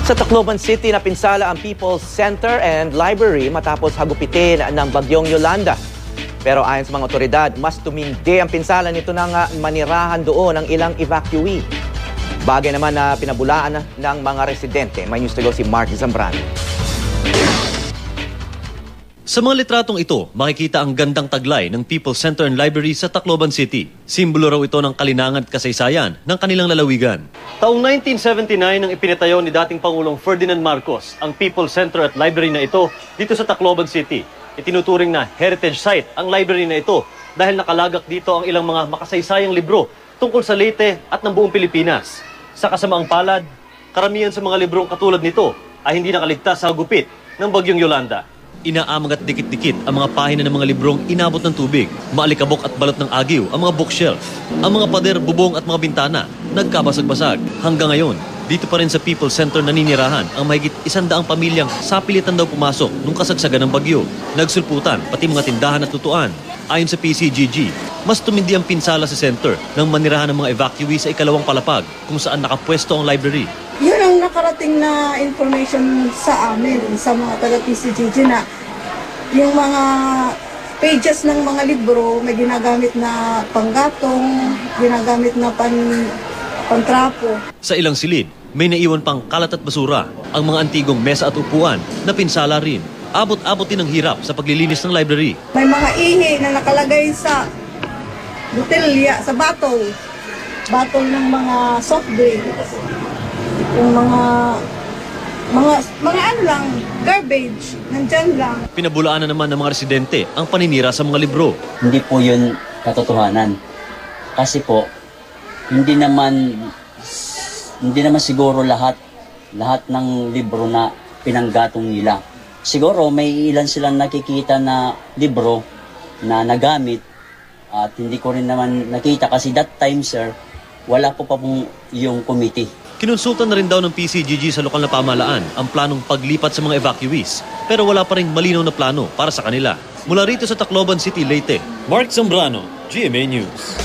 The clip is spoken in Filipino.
Sa Tacloban City, napinsala ang People's Center and Library matapos hagupitin ng bagyong Yolanda. Pero ayon sa mga otoridad, mas tumindi ang pinsala nito nang manirahan doon ang ilang evacuee. Bagay naman na pinabulaan ng mga residente. May news to go si Mark Zambrano. Sa mga litratong ito, makikita ang gandang taglay ng People's Center and Library sa Tacloban City. Simbolo raw ito ng kalinangan at kasaysayan ng kanilang lalawigan. Taong 1979 nang ipinatayo ni dating Pangulong Ferdinand Marcos ang People's Center at Library na ito dito sa Tacloban City. Itinuturing na heritage site ang library na ito dahil nakalagak dito ang ilang mga makasaysayang libro tungkol sa Leyte at ng buong Pilipinas. Sa kasamaang palad, karamihan sa mga librong katulad nito ay hindi nakaligtas sa gupit ng bagyong Yolanda. Inaamag at dikit-dikit ang mga pahina ng mga librong inabot ng tubig, maalikabok at balot ng agiw ang mga bookshelf. Ang mga pader, bubong at mga bintana nagkabasag-basag. Hanggang ngayon, dito pa rin sa People's Center naninirahan ang mahigit 100 pamilyang sapilitan daw pumasok nung kasagsagan ng bagyo. Nagsulputan pati mga tindahan at tutuan. Ayon sa PCGG, mas tumindi ang pinsala sa center nang manirahan ng mga evacuee sa ikalawang palapag kung saan nakapwesto ang library. Yun ang nakarating na information sa amin, sa mga taga-PCGG na yung mga pages ng mga libro may ginagamit na panggatong, ginagamit na pantrapo. Sa ilang silid, may naiwan pang kalat at basura. Ang mga antigong mesa at upuan na pinsala rin. Abot-abot din ang hirap sa paglilinis ng library. May mga ihi na nakalagay sa botelya, sa batol ng mga soft drink. Yung mga ano lang, garbage, nandyan lang. Pinabulaan na naman ng mga residente ang paninira sa mga libro. Hindi po yun katotohanan. Kasi po, hindi naman siguro lahat ng libro na pinanggatong nila. Siguro may ilan silang nakikita na libro na nagamit at hindi ko rin naman nakita kasi that time, sir, wala po pa pong yung committee. Kinonsulta na rin daw ng PCGG sa lokal na pamahalaan ang planong paglipat sa mga evacuees. Pero wala pa rin malinaw na plano para sa kanila. Mula rito sa Tacloban City, Leyte, Mark Zambrano, GMA News.